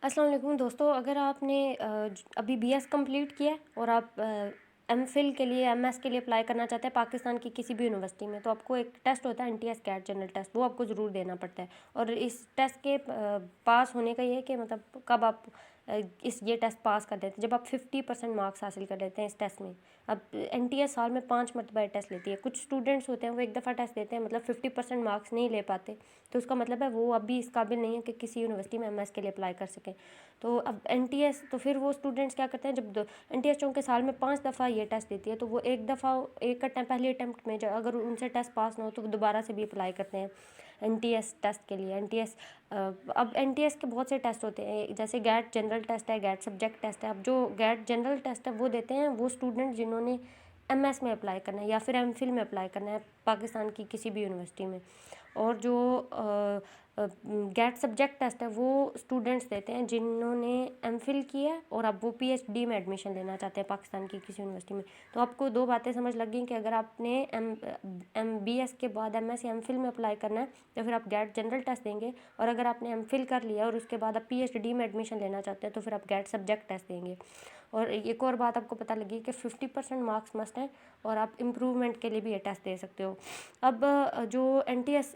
अस्सलाम वालेकुम दोस्तों, अगर आपने अभी बीएस कंप्लीट किया है और आप एमफिल के लिए एमएस के लिए अप्लाई करना चाहते हैं पाकिस्तान की किसी भी यूनिवर्सिटी में, तो आपको एक टेस्ट होता है एनटीएस कैट जनरल टेस्ट, वो आपको ज़रूर देना पड़ता है। और इस टेस्ट के पास होने का ये है कि मतलब कब आप ये टेस्ट पास कर देते हैं जब आप 50% मार्क्स हासिल कर लेते हैं इस टेस्ट में। अब एनटीएस साल में 5 मरतबा टेस्ट लेती है। कुछ स्टूडेंट्स होते हैं वो एक दफ़ा टेस्ट देते हैं, मतलब 50% मार्क्स नहीं ले पाते, तो उसका मतलब है वो अभी इस काबिल नहीं है कि किसी यूनिवर्सिटी में एमएस के लिए अप्लाई कर सकें। तो अब एनटीएस, तो फिर वो स्टूडेंट्स क्या करते हैं, जब एनटीएस चूँकि साल में 5 दफ़ा ये टेस्ट देती है, तो वो एक दफ़ा एक अटैम्प पहले अटैम्प्ट में अगर उनसे टेस्ट पास ना हो तो वो दोबारा से भी अप्लाई करते हैं एनटीएस टेस्ट के लिए। एनटीएस अब एनटीएस के बहुत से टेस्ट होते हैं, जैसे गैट जनरल टेस्ट है, गैट सब्जेक्ट टेस्ट है। अब जो गैट जनरल टेस्ट है वो देते हैं वो स्टूडेंट जिन्होंने एमएस में अप्लाई करना है या फिर एमफिल में अप्लाई करना है पाकिस्तान की किसी भी यूनिवर्सिटी में। और जो गैट सब्जेक्ट टेस्ट है वो स्टूडेंट्स देते हैं जिन्होंने एमफिल किया है और अब वो पीएचडी में एडमिशन लेना चाहते हैं पाकिस्तान की किसी यूनिवर्सिटी में। तो आपको दो बातें समझ लग गई कि अगर आपने एम बी एस के बाद एम एस या एमफिल में अप्लाई करना है तो फिर आप गैट जनरल टेस्ट देंगे, और अगर आपने एमफिल कर लिया और उसके बाद आप पीएचडी में एडमिशन लेना चाहते हैं तो फिर आप गैट सब्जेक्ट टेस्ट देंगे। और एक और बात आपको पता लगी कि 50% मार्क्स मस्ट हैं और आप इम्प्रूवमेंट के लिए भी ये टेस्ट दे सकते हो। अब जो एनटीएस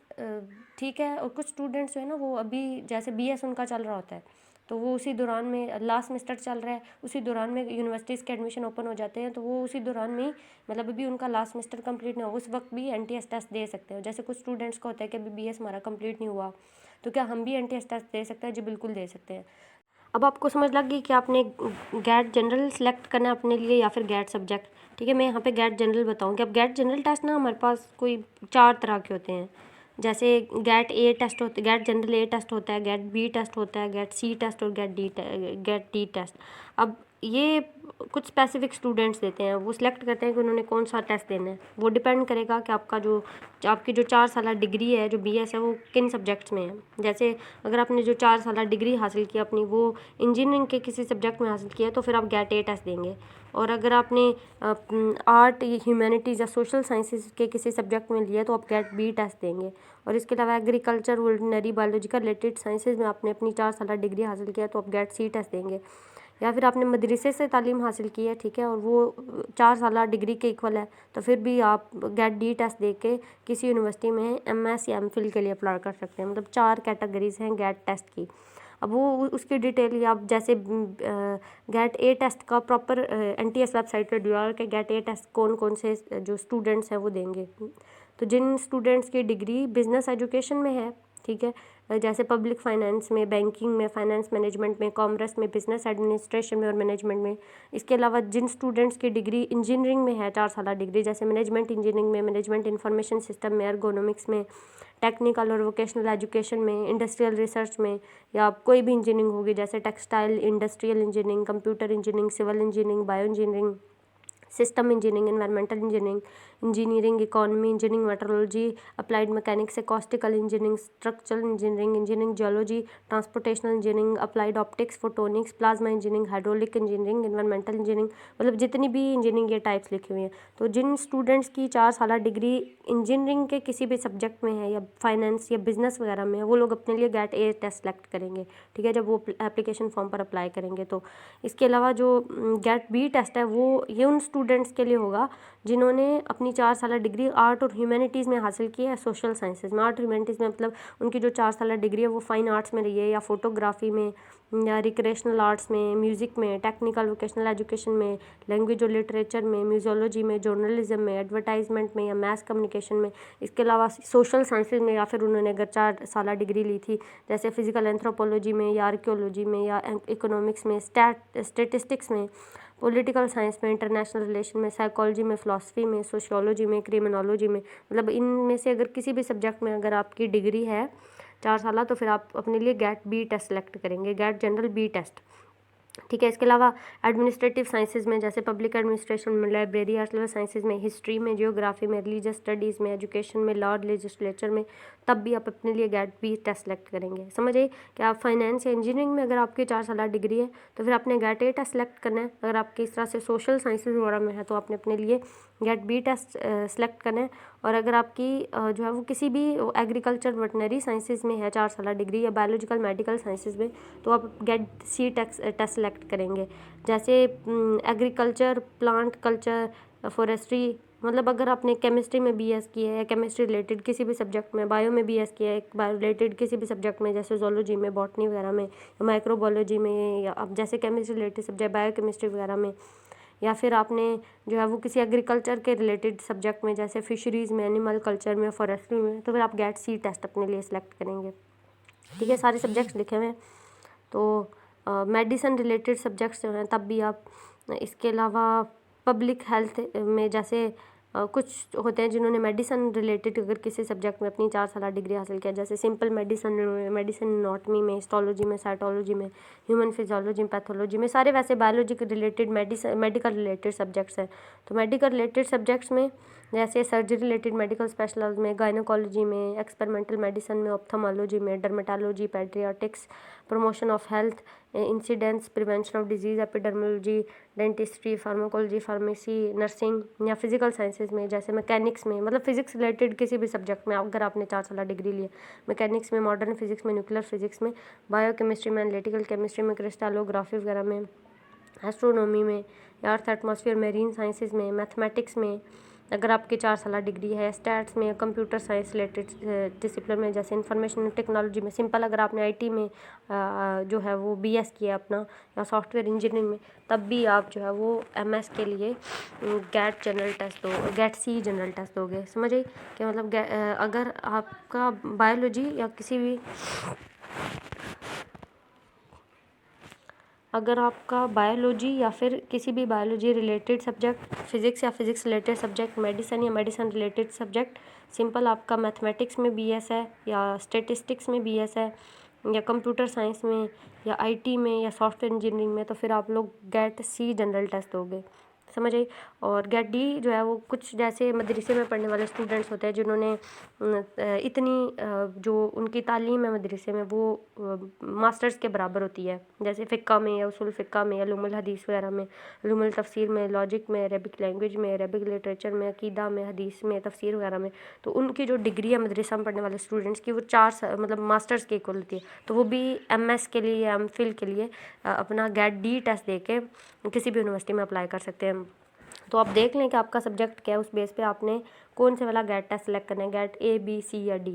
ठीक है, और कुछ स्टूडेंट्स जो है ना वो अभी जैसे बीएस उनका चल रहा होता है, तो वो उसी दौरान में लास्ट सेमेस्टर चल रहा है, उसी दौरान में यूनिवर्सिटीज़ के एडमिशन ओपन हो जाते हैं, तो वो उसी दौरान में मतलब अभी उनका लास्ट सेमेस्टर कंप्लीट नहीं हुआ उस वक्त भी एनटीएस टेस्ट दे सकते हो। जैसे कुछ स्टूडेंट्स को होता है कि अभी बीएस हमारा कंप्लीट नहीं हुआ, तो क्या हम भी एनटीएस टेस्ट दे सकते हैं? जी बिल्कुल दे सकते हैं। अब आपको समझ लग गई कि आपने गैट जनरल सेलेक्ट करना है अपने लिए या फिर गैट सब्जेक्ट। ठीक है, मैं यहाँ पे गैट जनरल बताऊँगी। अब गैट जनरल टेस्ट ना हमारे पास कोई 4 तरह के होते हैं। जैसे गैट ए टेस्ट होते, गैट जनरल ए टेस्ट होता है, गैट बी टेस्ट होता है, गैट सी टेस्ट और गैट डी टेस्ट। अब ये कुछ स्पेसिफिक स्टूडेंट्स देते हैं, वो सिलेक्ट करते हैं कि उन्होंने कौन सा टेस्ट देना है। वो डिपेंड करेगा कि आपकी जो 4 साल डिग्री है, जो बीएस है, वो किन सब्जेक्ट्स में है। जैसे अगर आपने जो 4 साल डिग्री हासिल की अपनी वो इंजीनियरिंग के किसी सब्जेक्ट में हासिल किया है तो फिर आप गैट ए टेस्ट देंगे। और अगर आपने आर्ट, ह्यूमैनिटीज़ या सोशल साइंसेज के किसी सब्जेक्ट में लिया तो आप गैट बी टेस्ट देंगे। और इसके अलावा agriculture, veterinary, biological related sciences में आपने अपनी 4 साल डिग्री हासिल किया तो आप गैट सी टेस्ट देंगे। या फिर आपने मदरसे से तालीम हासिल की है, ठीक है, और वो 4 साल डिग्री के इक्वल है, तो फिर भी आप गैट डी टेस्ट दे के किसी यूनिवर्सिटी में एमएस या एमफिल के लिए अप्लाई कर सकते हैं। मतलब 4 कैटेगरीज हैं गैट टेस्ट की। अब वो उसकी डिटेल आप जैसे गैट ए टेस्ट का प्रॉपर एनटीएस वेबसाइट पर दिया है कि गैट ए टेस्ट कौन कौन से जो स्टूडेंट्स हैं वो देंगे। तो जिन स्टूडेंट्स की डिग्री बिजनेस एजुकेशन में है, ठीक है, जैसे पब्लिक फाइनेंस में, बैंकिंग में, फाइनेंस मैनेजमेंट में, कॉमर्स में, बिजनेस एडमिनिस्ट्रेशन में और मैनेजमेंट में। इसके अलावा जिन स्टूडेंट्स की डिग्री इंजीनियरिंग में है, 4 साल डिग्री, जैसे मैनेजमेंट इंजीनियरिंग में, मैनेजमेंट इंफॉर्मेशन सिस्टम में, एर्गोनॉमिक्स में, टेक्निकल और वोकेशनल एजुकेशन में, इंडस्ट्रियल रिसर्च में, या कोई भी इंजीनियरिंग होगी जैसे textile industrial engineering, computer engineering, civil engineering, bio engineering, system engineering, environmental engineering, economy engineering, metrology, applied mechanics, acoustical engineering, structural engineering, geology, transportational engineering, applied optics, photonics, plasma engineering, hydraulic engineering, environmental engineering, मतलब जितनी भी engineering ये types लिखी हुई हैं। तो जिन students की 4 साल डिग्री इंजीनियरिंग के किसी भी सब्जेक्ट में है या फाइनेंस या बिजनेस वगैरह में है, वो लोग अपने लिए गैट ए टेस्ट सेलेक्ट करेंगे, ठीक है, जब वो एप्लीकेशन फॉर्म पर अप्लाई करेंगे। तो इसके अलावा जो गैट बी टेस्ट है वो ये उन स्टूडेंट्स के लिए होगा जिन्होंने अपनी 4 साल डिग्री आर्ट और ह्यूमैनिटीज़ में हासिल की है, सोशल साइंसेज में। आर्ट ह्यूमैनिटीज़ में मतलब उनकी जो 4 साल डिग्री है वो फाइन आर्ट्स में रही है, या फोटोग्राफी में, या रिक्रेशनल आर्ट्स में, म्यूज़िक में, टेक्निकल वोकेशनल एजुकेशन में, लैंग्वेज और लिटरेचर में, म्यूज़ोलॉजी में, जर्नलिज्म में, एडवर्टाइजमेंट में, या मैस कम्युनिकेशन में। इसके अलावा सोशल साइंसेज में, या फिर उन्होंने अगर 4 साल डिग्री ली थी जैसे फिजिकल एंथ्रोपोलॉजी में, या आर्कियोलॉजी में, या इकोनॉमिक्स में, स्टेटिस्टिक्स में, पॉलिटिकल साइंस में, इंटरनेशनल रिलेशन में, साइकोलॉजी में, फ़िलासफ़ी में, सोशियोलॉजी में, क्रिमिनोलॉजी में, मतलब इनमें से अगर किसी भी सब्जेक्ट में अगर आपकी डिग्री है 4 साल, तो फिर आप अपने लिए गैट बी टेस्ट सेलेक्ट करेंगे, गैट जनरल बी टेस्ट, ठीक है। इसके अलावा एडमिनिस्ट्रेटिव साइंसेज में, जैसे पब्लिक एडमिनिस्ट्रेशन में, लाइब्रेरी, आर्ट्स साइंसेज में, हिस्ट्री में, जियोग्राफी में, रिलीजियस स्टडीज़ में, एजुकेशन में, लॉ, लेजिस्लेचर में, तब भी आप अपने लिए गैट बी टेस्ट सेलेक्ट करेंगे। समझिए कि आप फाइनेंस या इंजीनियरिंग में अगर आपकी 4 साल डिग्री है तो फिर आपने गैट ए टेस्ट सेलेक्ट करना है। अगर आपकी इस तरह से सोशल साइंसेज वगैरह में है तो आपने अपने लिए गैट बी टेस्ट सेलेक्ट करना है। और अगर आपकी जो है वो किसी भी एग्रीकल्चर वेटनरी साइंसेज में है 4 साल डिग्री, या बायोलॉजिकल मेडिकल साइंसेज में, तो आप गेट सी टेस्ट सेलेक्ट करेंगे। जैसे एग्रीकल्चर, प्लांट कल्चर, फॉरेस्ट्री, मतलब अगर आपने केमिस्ट्री में बीएस किया है, केमिस्ट्री रिलेटेड किसी भी सब्जेक्ट में, बायो में बीएस किया है, बायो रिलेटेड किसी भी सब्जेक्ट में, जैसे जोलॉजी में, बॉटनी वगैरह में, या माइक्रोबायोलॉजी में, या अब जैसे chemistry related subject bio chemistry वगैरह में, या फिर आपने जो है वो किसी एग्रीकल्चर के रिलेटेड सब्जेक्ट में, जैसे फिशरीज़ में, एनिमल कल्चर में, फॉरेस्ट्री में, तो फिर आप गेट सी टेस्ट अपने लिए सिलेक्ट करेंगे। ठीक है, सारे सब्जेक्ट्स लिखे हुए हैं। तो मेडिसिन रिलेटेड सब्जेक्ट्स जो हैं तब भी आप, इसके अलावा पब्लिक हेल्थ में जैसे कुछ होते हैं जिन्होंने मेडिसिन रिलेटेड अगर किसी सब्जेक्ट में अपनी 4 साल डिग्री हासिल किया, जैसे सिंपल मेडिसिन, मेडिसिन एनाटॉमी में, हिस्टोलॉजी में, साइटोलॉजी में, ह्यूमन फिजियोलॉजी में, पैथोलॉजी में, सारे वैसे बायोलॉजी के रिलेटेड मेडिकल रिलेटेड सब्जेक्ट्स हैं। तो मेडिकल रिलेटेड सब्जेक्ट्स में जैसे सर्जरी रिलेटेड मेडिकल स्पेशलिस्ट में, गायनोकोलॉजी में, एक्सपेरिमेंटल मेडिसिन में, ऑप्थेमोलॉजी में, dermatology, paediatrics, promotion of health, incidents, prevention of diseases, epidemiology, dentistry, pharmacology, pharmacy, nursing, या फिजिकल साइंसेज में जैसे मैकेनिक्स में, मतलब फिजिक्स रिलेटेड किसी भी सब्जेक्ट में अगर आपने 4 साल डिग्री ली है, मैकेनिक्स में, मॉडर्न फिजिक्स में, न्यूक्लियर फिजिक्स में, बायो केमिस्ट्री में, एनालिटिकल केमिस्ट्री में, क्रिस्टलोग्राफी वगैरह में, एस्ट्रोनॉमी में, या अर्थ एटमॉस्फेयर मेरीन साइंसेज में, मैथमेटिक्स में अगर आपकी 4 साल डिग्री है, स्टैट्स में, कंप्यूटर साइंस रिलेटेड डिसिप्लिन में, जैसे इंफॉर्मेशन टेक्नोलॉजी में, सिंपल अगर आपने आईटी में जो है वो बीएस किया अपना, या सॉफ्टवेयर इंजीनियरिंग में, तब भी आप जो है वो एमएस के लिए गेट जनरल टेस्ट दो, गेट सी जनरल टेस्ट दोगे। समझ आई कि मतलब अगर आपका बायोलॉजी या किसी भी, अगर आपका बायोलॉजी या फिर किसी भी बायोलॉजी रिलेटेड सब्जेक्ट, फिजिक्स या फिजिक्स रिलेटेड सब्जेक्ट, मेडिसिन या मेडिसिन रिलेटेड सब्जेक्ट, सिंपल आपका मैथमेटिक्स में बीएस है, या स्टैटिस्टिक्स में बीएस है, या कंप्यूटर साइंस में, या आईटी में, या सॉफ्टवेयर इंजीनियरिंग में, तो फिर आप लोग गेट सी जनरल टेस्ट दोगे। समझ आई। और गेट डी जो है वो कुछ जैसे मदरसे में पढ़ने वाले स्टूडेंट्स होते हैं जिन्होंने इतनी जो उनकी तालीम है मदरसे में वो मास्टर्स के बराबर होती है, जैसे फ़िक्का में, या उसूल फ़िक्का में, या उलूमुल हदीस वगैरह में, उलूमुल तफसीर में, लॉजिक में, अरबिक लैंग्वेज में, अरबिक लिटरेचर में, अकीदा में, हदीस में, तफसीर वगैरह में, तो उनकी जो डिग्री है मदरसा में पढ़ने वाले स्टूडेंट्स की, वो 4 मतलब मास्टर्स के इक्वल होती है। तो वो भी एमएस के लिए या एमफिल के लिए अपना गेट डी टेस्ट दे के किसी भी यूनिवर्सिटी में अप्लाई कर सकते हैं। तो आप देख लें कि आपका सब्जेक्ट क्या है, उस बेस पे आपने कौन से वाला गेट टेस्ट सेलेक्ट करना है, गेट ए, बी, सी या डी।